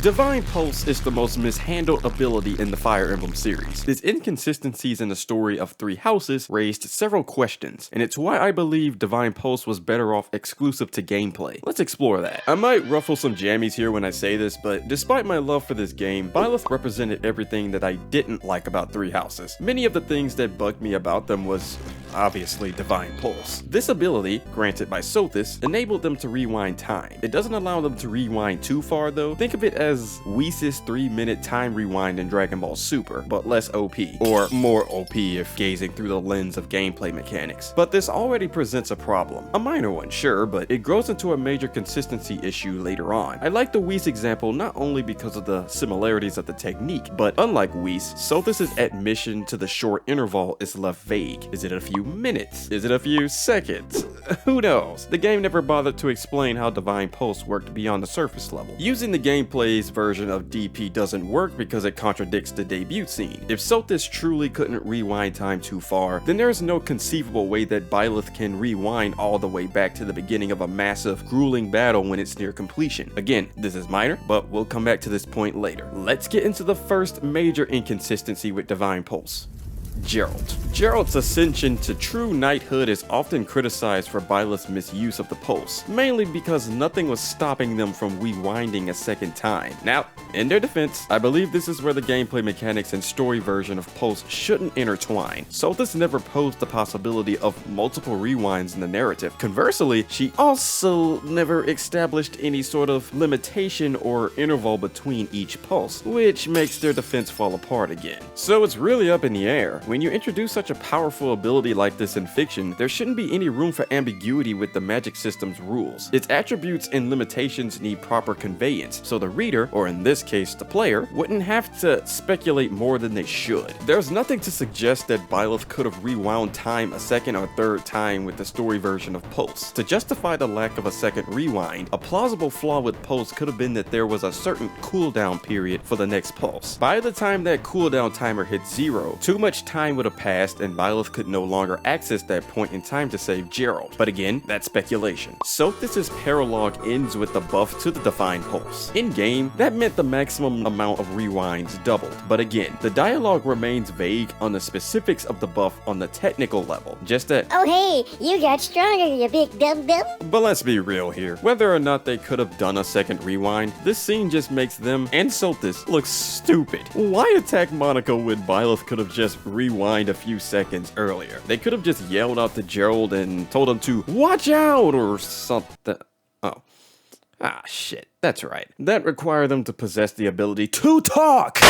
Divine Pulse is the most mishandled ability in the Fire Emblem series. Its inconsistencies in the story of Three Houses raised several questions, and it's why I believe Divine Pulse was better off exclusive to gameplay. Let's explore that. I might ruffle some jammies here when I say this, but despite my love for this game, Byleth represented everything that I didn't like about Three Houses. Many of the things that bugged me about them was obviously Divine Pulse. This ability, granted by Sothis, enabled them to rewind time. It doesn't allow them to rewind too far though. Think of it as Whis' 3-minute time rewind in Dragon Ball Super, but less OP, or more OP if gazing through the lens of gameplay mechanics. But this already presents a problem. A minor one, sure, but it grows into a major consistency issue later on. I like the Whis example not only because of the similarities of the technique, but unlike Whis, Sothis' admission to the short interval is left vague. Is it a few minutes? Is it a few seconds? Who knows? The game never bothered to explain how Divine Pulse worked beyond the surface level. Using the gameplay's version of DP doesn't work because it contradicts the debut scene. If Sothis truly couldn't rewind time too far, then there is no conceivable way that Byleth can rewind all the way back to the beginning of a massive, grueling battle when it's near completion. Again, this is minor, but we'll come back to this point later. Let's get into the first major inconsistency with Divine Pulse. Jeralt. Jeralt's ascension to true knighthood is often criticized for Byleth's misuse of the pulse, mainly because nothing was stopping them from rewinding a second time. Now, in their defense, I believe this is where the gameplay mechanics and story version of pulse shouldn't intertwine. Sothis never posed the possibility of multiple rewinds in the narrative. Conversely, she also never established any sort of limitation or interval between each pulse, which makes their defense fall apart again. So it's really up in the air. When you introduce such a powerful ability like this in fiction, there shouldn't be any room for ambiguity with the magic system's rules. Its attributes and limitations need proper conveyance, so the reader, or in this case the player, wouldn't have to speculate more than they should. There's nothing to suggest that Byleth could have rewound time a second or third time with the story version of Pulse. To justify the lack of a second rewind, a plausible flaw with Pulse could have been that there was a certain cooldown period for the next pulse. By the time that cooldown timer hit 0, too much time would have passed and Byleth could no longer access that point in time to save Jeralt. But again, that's speculation. Sothis' paralogue ends with the buff to the Divine Pulse. In-game, that meant the maximum amount of rewinds doubled. But again, the dialogue remains vague on the specifics of the buff on the technical level. Just that, oh hey, you got stronger, you big dum-dum. But let's be real here. Whether or not they could have done a second rewind, this scene just makes them and Sothis look stupid. Why attack Monica when Byleth could have just rewind a few seconds earlier? They could have just yelled out to Jeralt and told him to watch out or something. Oh. Ah, shit. That's right. That required them to possess the ability to talk!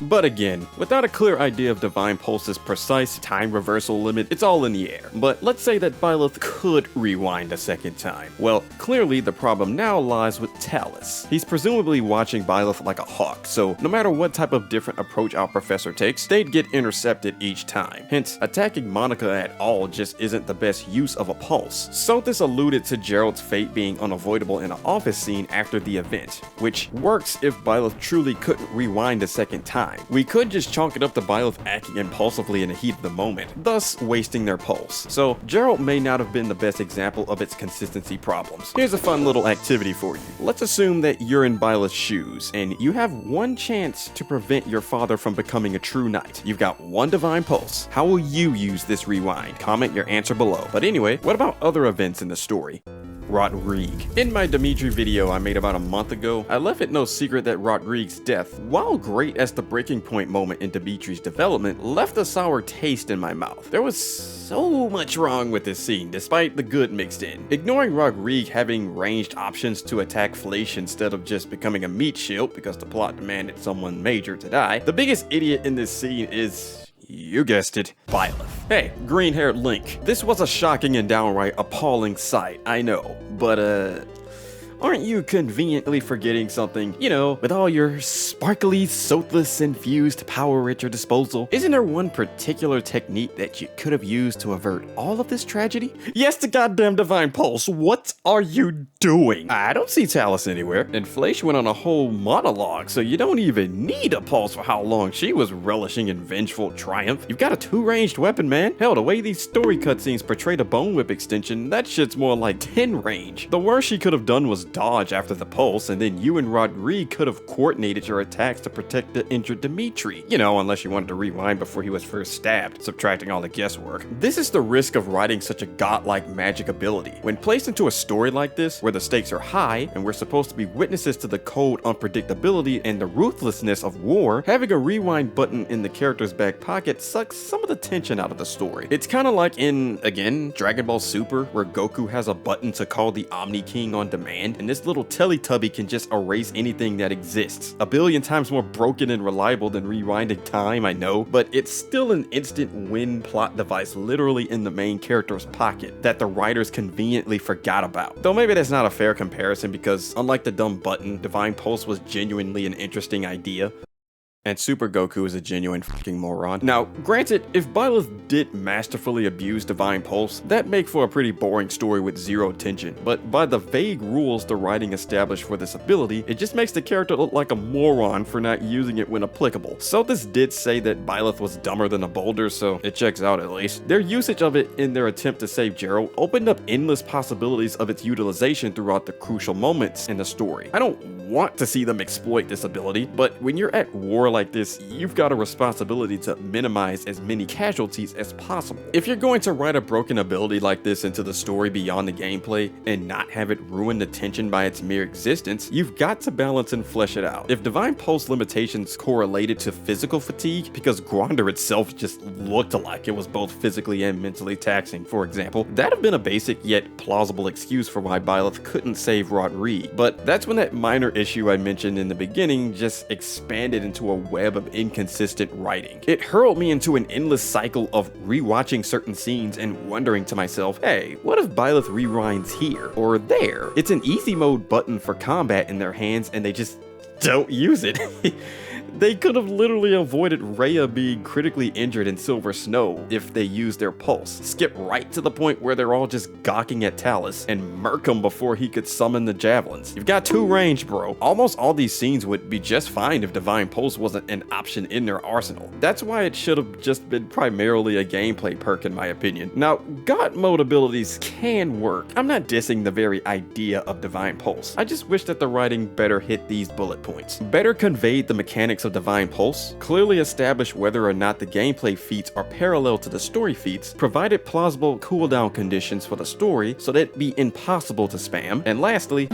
But again, without a clear idea of Divine Pulse's precise time reversal limit, it's all in the air. But let's say that Byleth could rewind a second time. Well, clearly the problem now lies with Talus. He's presumably watching Byleth like a hawk, so no matter what type of different approach our professor takes, they'd get intercepted each time. Hence, attacking Monica at all just isn't the best use of a pulse. Sothis alluded to Jeralt's fate being unavoidable in an office scene after the event, which works if Byleth truly couldn't rewind a second time. We could just chalk it up to Byleth acting impulsively in the heat of the moment, thus wasting their pulse. So Jeralt may not have been the best example of its consistency problems. Here's a fun little activity for you. Let's assume that you're in Byleth's shoes, and you have one chance to prevent your father from becoming a true knight. You've got one Divine Pulse. How will you use this rewind? Comment your answer below. But anyway, what about other events in the story? Rodrigue. In my Dimitri video I made about a month ago, I left it no secret that Rodrigue's death, while great as the breaking point moment in Dimitri's development, left a sour taste in my mouth. There was so much wrong with this scene, despite the good mixed in. Ignoring Rodrigue having ranged options to attack Fleisch instead of just becoming a meat shield because the plot demanded someone major to die, the biggest idiot in this scene is, you guessed it, Byleth. Hey, green-haired Link. This was a shocking and downright appalling sight, I know, but aren't you conveniently forgetting something? You know, with all your sparkly, Sothis-infused power at your disposal, isn't there one particular technique that you could have used to avert all of this tragedy? Yes, the goddamn Divine Pulse. What are you doing? I don't see Talus anywhere. And Fleisch went on a whole monologue, so you don't even need a pulse for how long she was relishing in vengeful triumph. You've got a 2-ranged weapon, man. Hell, the way these story cutscenes portray the Bone Whip extension, that shit's more like 10 range. The worst she could have done was just dodge after the pulse, and then you and Rodrigue could have coordinated your attacks to protect the injured Dimitri. You know, unless you wanted to rewind before he was first stabbed, subtracting all the guesswork. This is the risk of writing such a godlike magic ability. When placed into a story like this, where the stakes are high, and we're supposed to be witnesses to the cold unpredictability and the ruthlessness of war, having a rewind button in the character's back pocket sucks some of the tension out of the story. It's kind of like in, again, Dragon Ball Super, where Goku has a button to call the Omni King on demand, and this little Teletubby can just erase anything that exists. A billion times more broken and reliable than rewinding time, I know, but it's still an instant win plot device literally in the main character's pocket that the writers conveniently forgot about. Though maybe that's not a fair comparison, because unlike the dumb button, Divine Pulse was genuinely an interesting idea. And Super Goku is a genuine fucking moron. Now, granted, if Byleth did masterfully abuse Divine Pulse, that'd make for a pretty boring story with zero tension, but by the vague rules the writing established for this ability, it just makes the character look like a moron for not using it when applicable. Sothis did say that Byleth was dumber than a boulder, so it checks out at least. Their usage of it in their attempt to save Jeralt opened up endless possibilities of its utilization throughout the crucial moments in the story. I don't want to see them exploit this ability, but when you're at war like this, you've got a responsibility to minimize as many casualties as possible. If you're going to write a broken ability like this into the story beyond the gameplay and not have it ruin the tension by its mere existence, you've got to balance and flesh it out. If Divine Pulse limitations correlated to physical fatigue, because Gronder itself just looked like it was both physically and mentally taxing, for example, that'd have been a basic yet plausible excuse for why Byleth couldn't save Rodrigue. But that's when that minor issue I mentioned in the beginning just expanded into a web of inconsistent writing. It hurled me into an endless cycle of rewatching certain scenes and wondering to myself, hey, what if Byleth rewinds here or there? It's an easy mode button for combat in their hands and they just don't use it. They could have literally avoided Rhea being critically injured in Silver Snow if they used their pulse. Skip right to the point where they're all just gawking at Talus and murk him before he could summon the javelins. You've got two range, bro. Almost all these scenes would be just fine if Divine Pulse wasn't an option in their arsenal. That's why it should have just been primarily a gameplay perk in my opinion. Now, God mode abilities can work. I'm not dissing the very idea of Divine Pulse. I just wish that the writing better hit these bullet points. Better conveyed the mechanics of Divine Pulse, clearly established whether or not the gameplay feats are parallel to the story feats, provided plausible cooldown conditions for the story so that it'd be impossible to spam, and lastly,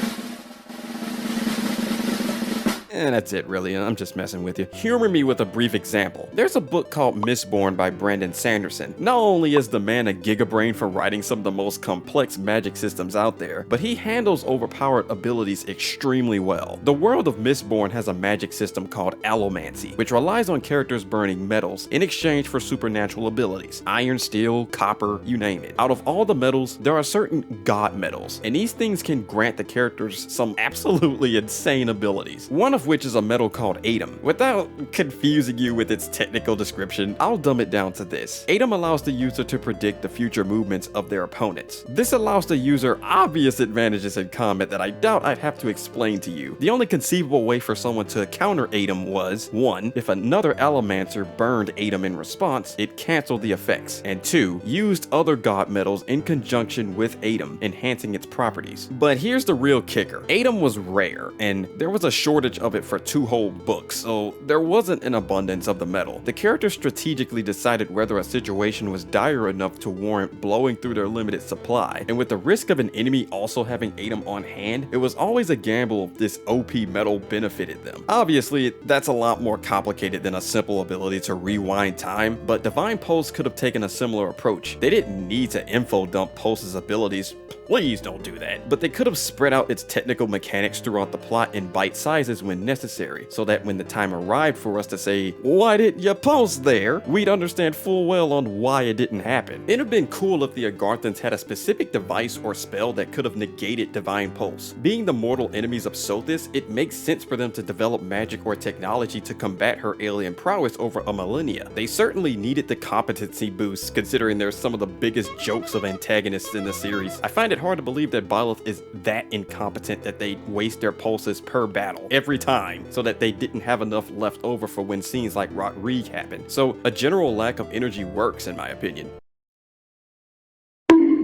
and that's it really, I'm just messing with you. Humor me with a brief example. There's a book called Mistborn by Brandon Sanderson. Not only is the man a gigabrain for writing some of the most complex magic systems out there, but he handles overpowered abilities extremely well. The world of Mistborn has a magic system called allomancy, which relies on characters burning metals in exchange for supernatural abilities. Iron, steel, copper, you name it. Out of all the metals, there are certain god metals, and these things can grant the characters some absolutely insane abilities. One of which is a metal called Atom. Without confusing you with its technical description, I'll dumb it down to this. Atom allows the user to predict the future movements of their opponents. This allows the user obvious advantages in combat that I doubt I'd have to explain to you. The only conceivable way for someone to counter Atom was, 1. If another Allomancer burned Atom in response, it canceled the effects, and 2. Used other god metals in conjunction with Atom, enhancing its properties. But here's the real kicker. Atom was rare, and there was a shortage of it for 2 whole books, so there wasn't an abundance of the metal. The character strategically decided whether a situation was dire enough to warrant blowing through their limited supply, and with the risk of an enemy also having Atom on hand, it was always a gamble if this OP metal benefited them. Obviously, that's a lot more complicated than a simple ability to rewind time, but Divine Pulse could have taken a similar approach. They didn't need to info dump Pulse's abilities, please don't do that, but they could have spread out its technical mechanics throughout the plot in bite sizes when necessary, so that when the time arrived for us to say, why didn't you pulse there, we'd understand full well on why it didn't happen. It'd have been cool if the Agarthans had a specific device or spell that could have negated Divine Pulse. Being the mortal enemies of Sothis, it makes sense for them to develop magic or technology to combat her alien prowess over a millennia. They certainly needed the competency boost, considering they're some of the biggest jokes of antagonists in the series. I find it hard to believe that Byleth is that incompetent that they waste their pulses per battle every time, so that they didn't have enough left over for when scenes like Rodrigue happen. So a general lack of energy works in my opinion.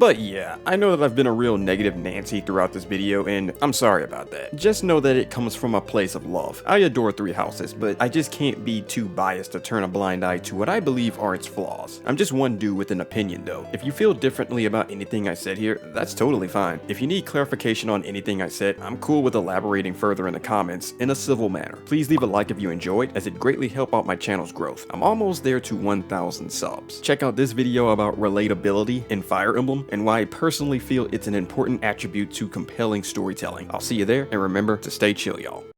But yeah, I know that I've been a real negative Nancy throughout this video, and I'm sorry about that. Just know that it comes from a place of love. I adore Three Houses, but I just can't be too biased to turn a blind eye to what I believe are its flaws. I'm just one dude with an opinion though. If you feel differently about anything I said here, that's totally fine. If you need clarification on anything I said, I'm cool with elaborating further in the comments in a civil manner. Please leave a like if you enjoyed, as it greatly help out my channel's growth. I'm almost there to 1,000 subs. Check out this video about relatability in Fire Emblem and why I personally feel it's an important attribute to compelling storytelling. I'll see you there, and remember to stay chill, y'all.